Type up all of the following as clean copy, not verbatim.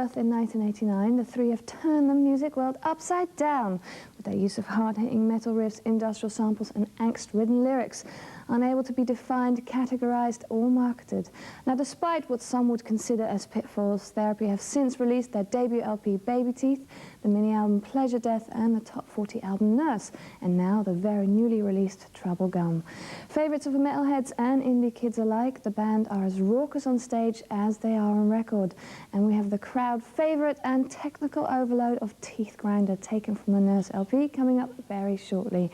In 1989, the three have turned the music world upside down with their use of hard-hitting metal riffs, industrial samples and angst-ridden lyrics, unable to be defined, categorized or marketed. Now, despite what some would consider as pitfalls, Therapy have since released their debut LP Baby Teeth, the mini-album Pleasure Death and the top 40 album Nurse, and now the very newly released Trouble Gum. Favourites of metalheads and indie kids alike, the band are as raucous on stage as they are on record, and we have the crowd favourite and technical overload of Teeth Grinder taken from the Nurse LP coming up very shortly.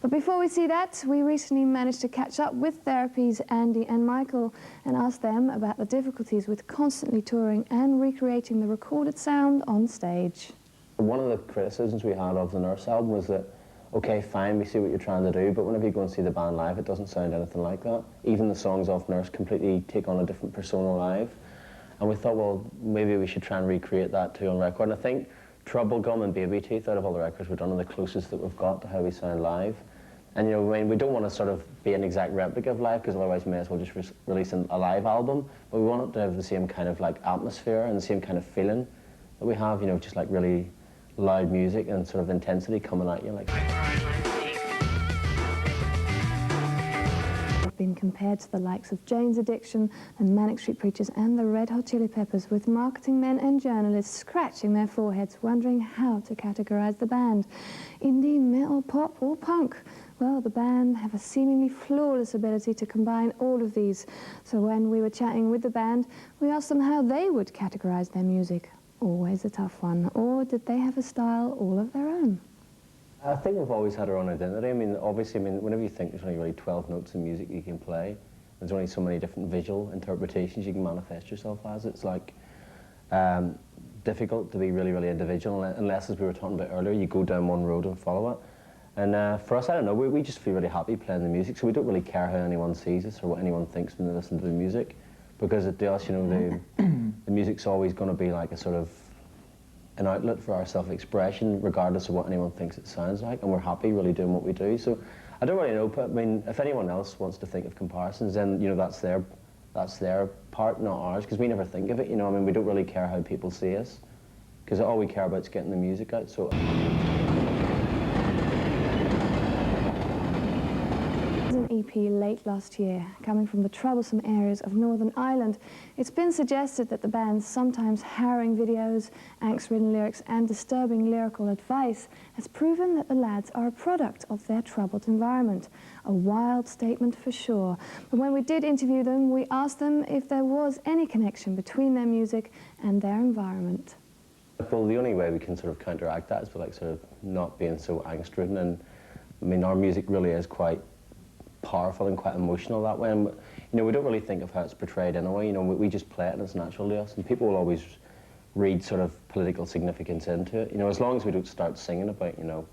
But before we see that, we recently managed to catch up with Therapy's Andy and Michael and asked them about the difficulties with constantly touring and recreating the recorded sound on stage. One of the criticisms we had of the Nurse album was that, okay, fine, we see what you're trying to do, but whenever you go and see the band live, it doesn't sound anything like that. Even the songs off Nurse completely take on a different persona live. And we thought, well, maybe we should try and recreate that too on record. And I think Trouble Gum and Baby Teeth, out of all the records we've done, are the closest that we've got to how we sound live. And you know, we don't want to sort of be an exact replica of live, because otherwise we may as well just release a live album. But we want it to have the same kind of like atmosphere and the same kind of feeling that we have, you know, just like really loud music and sort of intensity coming at you. Like. Been compared to the likes of Jane's Addiction, the Manic Street Preachers and the Red Hot Chili Peppers, with marketing men and journalists scratching their foreheads wondering how to categorize the band. Indie, metal, pop or punk? Well, the band have a seemingly flawless ability to combine all of these. So when we were chatting with the band, we asked them how they would categorize their music. Always a tough one. Or did they have a style all of their own? I think we've always had our own identity. I mean, obviously, whenever you think there's only really 12 notes in music you can play, there's only so many different visual interpretations you can manifest yourself as. It's like difficult to be really, really individual, unless, as we were talking about earlier, you go down one road and follow it. And for us, I don't know, we just feel really happy playing the music, so we don't really care how anyone sees us or what anyone thinks when they listen to the music, because to us, you know, the music's always going to be like a sort of an outlet for our self-expression, regardless of what anyone thinks it sounds like, and we're happy really doing what we do. So I don't really know, but I mean, if anyone else wants to think of comparisons, then, you know, that's their part, not ours, because we never think of it, you know. I mean, we don't really care how people see us, because all we care about is getting the music out. So. An EP late last year, coming from the troublesome areas of Northern Ireland. It's been suggested that the band's sometimes harrowing videos, angst-ridden lyrics and disturbing lyrical advice has proven that the lads are a product of their troubled environment. A wild statement for sure. But when we did interview them, we asked them if there was any connection between their music and their environment. Well, the only way we can sort of counteract that is by like sort of not being so angst-ridden, and I mean, our music really is quite powerful and quite emotional that way, and you know, we don't really think of how it's portrayed in a way. You know, we just play it and it's natural to us, and people will always read sort of political significance into it. You know, as long as we don't start singing about, you know,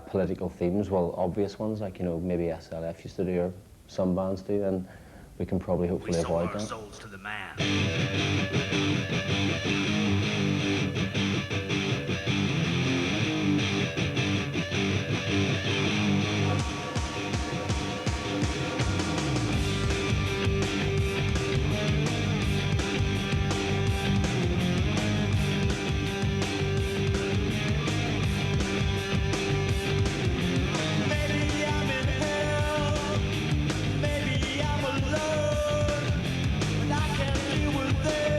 political themes, well, obvious ones like, you know, maybe SLF used to do or some bands do, then we can probably hopefully avoid that. We sold our souls to the man. But I can't deal with this.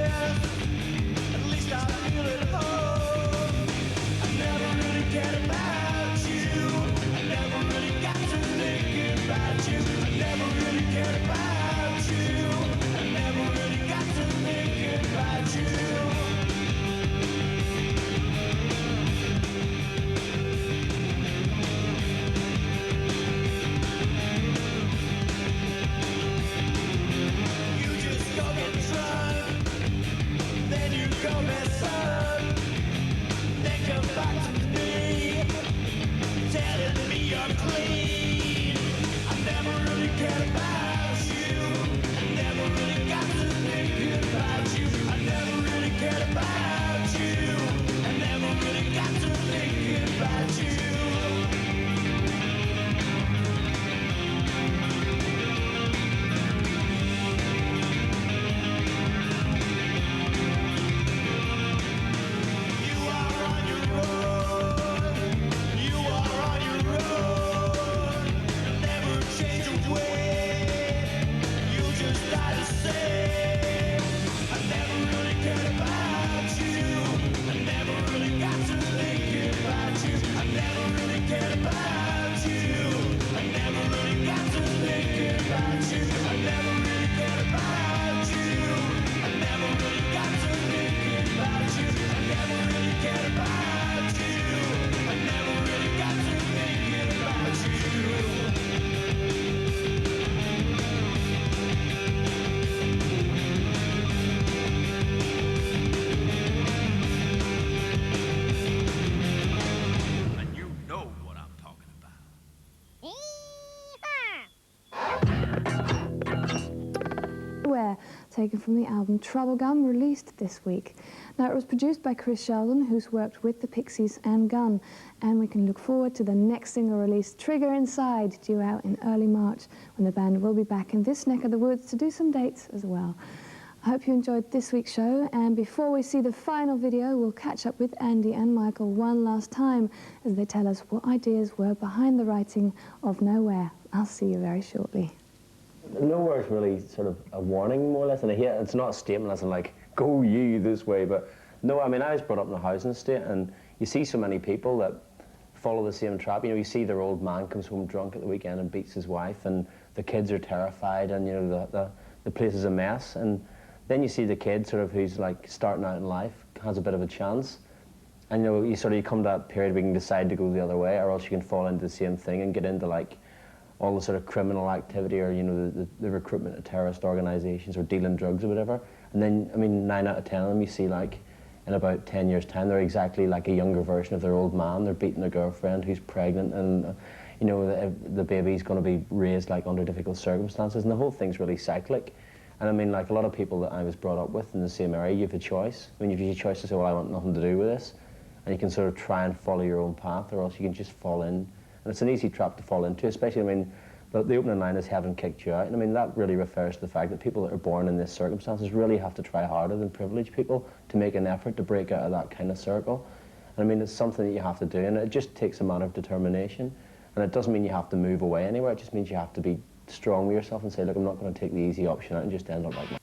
taken from the album Troublegum, released this week. Now, it was produced by Chris Sheldon, who's worked with the Pixies and Gun, and we can look forward to the next single release, Trigger Inside, due out in early March, when the band will be back in this neck of the woods to do some dates as well. I hope you enjoyed this week's show, and before we see the final video, we'll catch up with Andy and Michael one last time as they tell us what ideas were behind the writing of Nowhere. I'll see you very shortly. Nowhere is really sort of a warning, more or less, and it's not a statement as in like, go you this way, but no, I mean, I was brought up in a housing estate, and you see so many people that follow the same trap. You know, you see their old man comes home drunk at the weekend and beats his wife, and the kids are terrified, and you know, the place is a mess, and then you see the kid sort of who's like starting out in life, has a bit of a chance, and you know, you come to that period where you can decide to go the other way, or else you can fall into the same thing and get into like all the sort of criminal activity, or you know, the recruitment of terrorist organisations or dealing drugs or whatever. And then, I mean, 9 out of 10 of them, you see like in about 10 years' time, they're exactly like a younger version of their old man. They're beating their girlfriend who's pregnant, and you know, the baby's going to be raised like under difficult circumstances, and the whole thing's really cyclic. And I mean, like a lot of people that I was brought up with in the same area, you have a choice. I mean, you have a choice to say, well, I want nothing to do with this, and you can sort of try and follow your own path, or else you can just fall in. And it's an easy trap to fall into, especially, I mean, the opening line is heaven kicked you out. And I mean, that really refers to the fact that people that are born in this circumstances really have to try harder than privileged people to make an effort to break out of that kind of circle. And I mean, it's something that you have to do, and it just takes a matter of determination. And it doesn't mean you have to move away anywhere, it just means you have to be strong with yourself and say, look, I'm not going to take the easy option out and just end up like my